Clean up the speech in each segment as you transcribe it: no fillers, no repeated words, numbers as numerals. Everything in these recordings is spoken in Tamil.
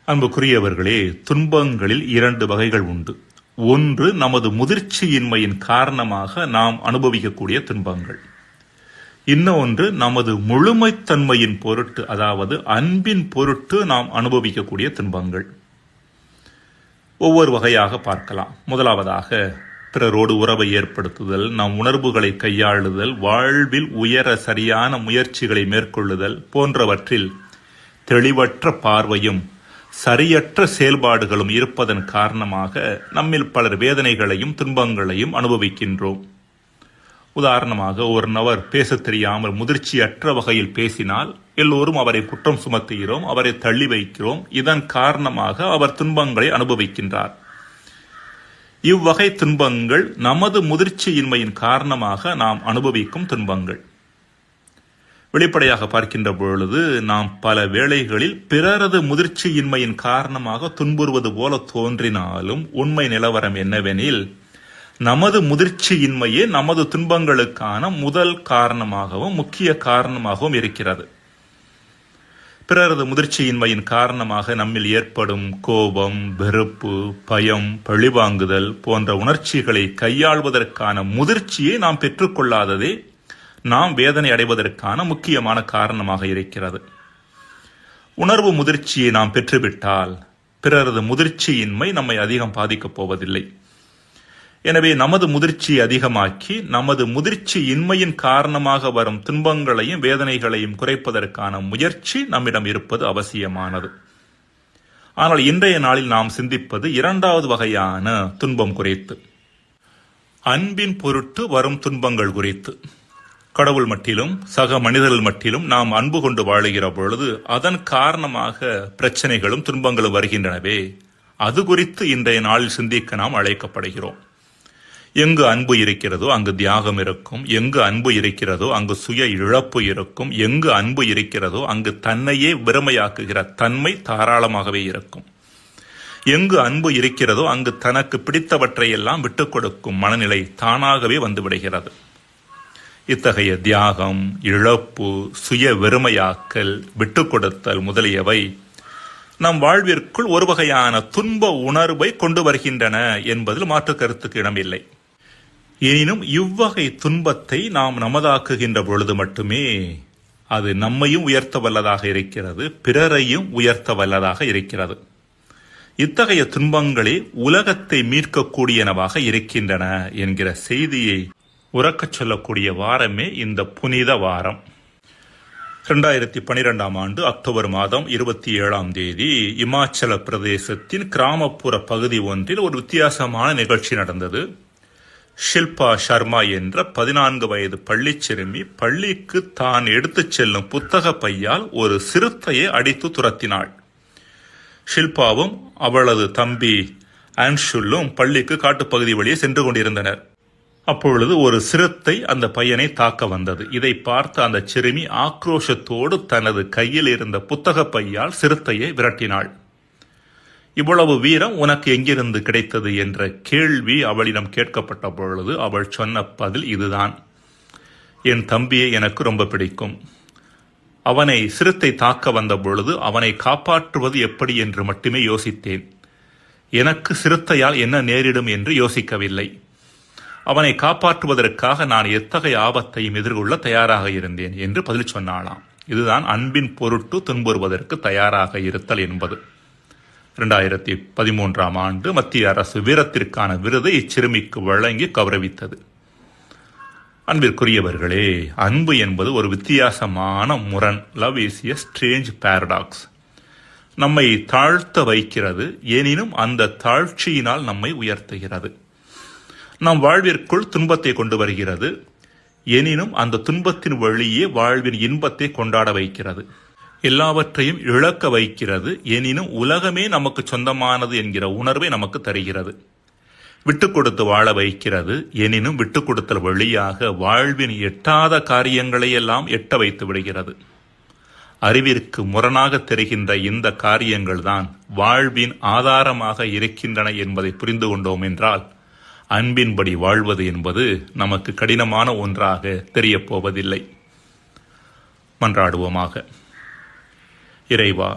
அன்புக்குரியவர்களே, துன்பங்களில் இரண்டு வகைகள் உண்டு. ஒன்று நமது முதிர்ச்சியின்மையின் காரணமாக நாம் அனுபவிக்கக்கூடிய துன்பங்கள். இன்னொன்று நமது முழுமைத்தன்மையின் பொருட்டு, அதாவது அன்பின் பொருட்டு நாம் அனுபவிக்கக்கூடிய துன்பங்கள். ஒவ்வொரு வகையாக பார்க்கலாம். முதலாவதாக, பிறரோடு உறவை ஏற்படுத்துதல், நம் உணர்வுகளை கையாளுதல், வாழ்வில் உயர சரியான முயற்சிகளை மேற்கொள்ளுதல் போன்றவற்றில் தெளிவற்ற பார்வையும் சரியற்ற செயல்பாடுகளும் இருப்பதன் காரணமாக நம்மில் பலர் வேதனைகளையும் துன்பங்களையும் அனுபவிக்கின்றோம். உதாரணமாக, ஒரு நபர் பேசத் தெரியாமல் முதிர்ச்சியற்ற வகையில் பேசினால் எல்லோரும் அவரை குற்றம் சுமத்துகிறோம், அவரை தள்ளி வைக்கிறோம். இதன் காரணமாக அவர் துன்பங்களை அனுபவிக்கின்றார். இவ்வகை துன்பங்கள் நமது முதிர்ச்சியின்மையின் காரணமாக நாம் அனுபவிக்கும் துன்பங்கள். வெளிப்படையாக பார்க்கின்ற பொழுது நாம் பல வேளைகளில் பிறரது முதிர்ச்சியின்மையின் காரணமாக துன்புறுவது போல தோன்றினாலும் உண்மை நிலவரம் என்னவெனில், நமது முதிர்ச்சியின்மையே நமது துன்பங்களுக்கான முதல் காரணமாகவும் முக்கிய காரணமாகவும் இருக்கிறது. பிறரது முதிர்ச்சியின்மையின் காரணமாக நம்மில் ஏற்படும் கோபம், வெறுப்பு, பயம், பழிவாங்குதல் போன்ற உணர்ச்சிகளை கையாள்வதற்கான முதிர்ச்சியை நாம் பெற்றுக்கொள்ளாததே நாம் வேதனை அடைவதற்கான முக்கியமான காரணமாக இருக்கிறது. உணர்வு முதிர்ச்சியை நாம் பெற்றுவிட்டால் பிறரது முதிர்ச்சியின்மை நம்மை அதிகம் பாதிக்கப் போவதில்லை. எனவே நமது முதிர்ச்சியை அதிகமாக்கி நமது முதிர்ச்சியின்மையின் காரணமாக வரும் துன்பங்களையும் வேதனைகளையும் குறைப்பதற்கான முயற்சி நம்மிடம் இருப்பது அவசியமானது. ஆனால் இன்றைய நாளில் நாம் சிந்திப்பது இரண்டாவது வகையான துன்பம் குறித்து, அன்பின் பொருட்டு வரும் துன்பங்கள் குறித்து. கடவுள் மட்டிலும் சக மனிதர்கள் மட்டிலும் நாம் அன்பு கொண்டு வாழுகிற பொழுது அதன் காரணமாக பிரச்சனைகளும் துன்பங்களும் வருகின்றனவே, அது குறித்து இன்றைய நாளில் சிந்திக்க நாம் அழைக்கப்படுகிறோம். எங்கு அன்பு இருக்கிறதோ அங்கு தியாகம் இருக்கும். எங்கு அன்பு இருக்கிறதோ அங்கு சுய இழப்பு இருக்கும். எங்கு அன்பு இருக்கிறதோ அங்கு தன்னையே வெறுமையாக்குகிற தன்மை தாராளமாகவே இருக்கும். எங்கு அன்பு இருக்கிறதோ அங்கு தனக்கு பிடித்தவற்றையெல்லாம் விட்டுக் கொடுக்கும் மனநிலை தானாகவே வந்துவிடுகிறது. இத்தகைய தியாகம், இழப்பு, சுய வெறுமையாக்கல், விட்டுக் கொடுத்தல் முதலியவை நம் வாழ்விற்குள் ஒரு வகையான துன்ப உணர்வை கொண்டு வருகின்றன என்பதில் மாற்று கருத்துக்கு இடமில்லை. எனினும் இவ்வகை துன்பத்தை நாம் நமதாக்குகின்ற பொழுது மட்டுமே அது நம்மையும் உயர்த்த வல்லதாக இருக்கிறது, பிறரையும் உயர்த்த வல்லதாக இருக்கிறது. இத்தகைய துன்பங்களே உலகத்தை மீட்கக்கூடியனவாக இருக்கின்றன என்கிற செய்தியை உறக்கச் சொல்லக்கூடிய வாரமே இந்த புனித வாரம். 2012 ஆண்டு அக்டோபர் மாதம் 27 இமாச்சல பிரதேசத்தின் கிராமப்புற பகுதி ஒன்றில் ஒரு வித்தியாசமான நிகழ்ச்சி நடந்தது. ஷில்பா சர்மா என்ற 14 வயது பள்ளி சிறுமி பள்ளிக்கு தான் எடுத்துச் செல்லும் புத்தக பையால் ஒரு சிறுத்தையை அடித்து துரத்தினாள். ஷில்பாவும் அவளது தம்பி ஆன்ஷுல்லும் பள்ளிக்கு காட்டுப்பகுதி வழியே சென்று கொண்டிருந்தனர். அப்பொழுது ஒரு சிறுத்தை அந்த பையனை தாக்க வந்தது. இதை பார்த்த அந்த சிறுமி ஆக்ரோஷத்தோடு தனது கையில் இருந்த புத்தக பையால் சிறுத்தையை விரட்டினாள். இவ்வளவு வீரம் உனக்கு எங்கிருந்து கிடைத்தது என்ற கேள்வி அவளிடம் கேட்கப்பட்ட பொழுது அவள் சொன்ன பதில் இதுதான்: என் தம்பியை எனக்கு ரொம்ப பிடிக்கும். அவனை சிறுத்தை தாக்க வந்த பொழுது அவனை காப்பாற்றுவது எப்படி என்று மட்டுமே யோசித்தேன். எனக்கு சிறுத்தையால் என்ன நேரிடும் என்று யோசிக்கவில்லை. அவனை காப்பாற்றுவதற்காக நான் எத்தகைய ஆபத்தையும் எதிர்கொள்ள தயாராக இருந்தேன் என்று பதில் சொன்னாளாம். இதுதான் அன்பின் பொருட்டு துன்புறுவதற்கு தயாராக இருத்தல் என்பது. 2013 ஆண்டு மத்திய அரசு வீரத்திற்கான விருதை இச்சிறுமிக்கு வழங்கி கௌரவித்தது. அன்பிற்குரியவர்களே, அன்பு என்பது ஒரு வித்தியாசமான முரண். Love is a strange paradox. நம்மை தாழ்த்த வைக்கிறது, எனினும் அந்த தாழ்ச்சியினால் நம்மை உயர்த்துகிறது. நம் வாழ்விற்குள் துன்பத்தை கொண்டு வருகிறது, எனினும் அந்த துன்பத்தின் வழியே வாழ்வின் இன்பத்தை கொண்டாட வைக்கிறது. எல்லாவற்றையும் இழக்க வைக்கிறது, எனினும் உலகமே நமக்கு சொந்தமானது என்கிற உணர்வை நமக்கு தருகிறது. விட்டுக் கொடுத்து வாழ வைக்கிறது, எனினும் விட்டுக் கொடுத்தல் வழியாக வாழ்வின் எட்டாத காரியங்களை எல்லாம் எட்ட வைத்து விடுகிறது. அறிவிற்கு முரணாக தெரிகின்ற இந்த காரியங்கள் தான் வாழ்வின் ஆதாரமாக இருக்கின்றன என்பதை புரிந்து கொண்டோம் என்றால் அன்பின்படி வாழ்வது என்பது நமக்கு கடினமான ஒன்றாக தெரியப் போவதில்லை. மன்றாடுவோமாக. இறைவா,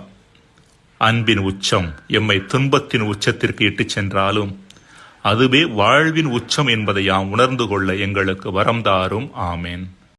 அன்பின் உச்சம் எம்மை துன்பத்தின் உச்சத்திற்கு இட்டுச் சென்றாலும் அதுவே வாழ்வின் உச்சம் என்பதை யாம் உணர்ந்து கொள்ள எங்களுக்கு வரம் தாரும். ஆமேன்.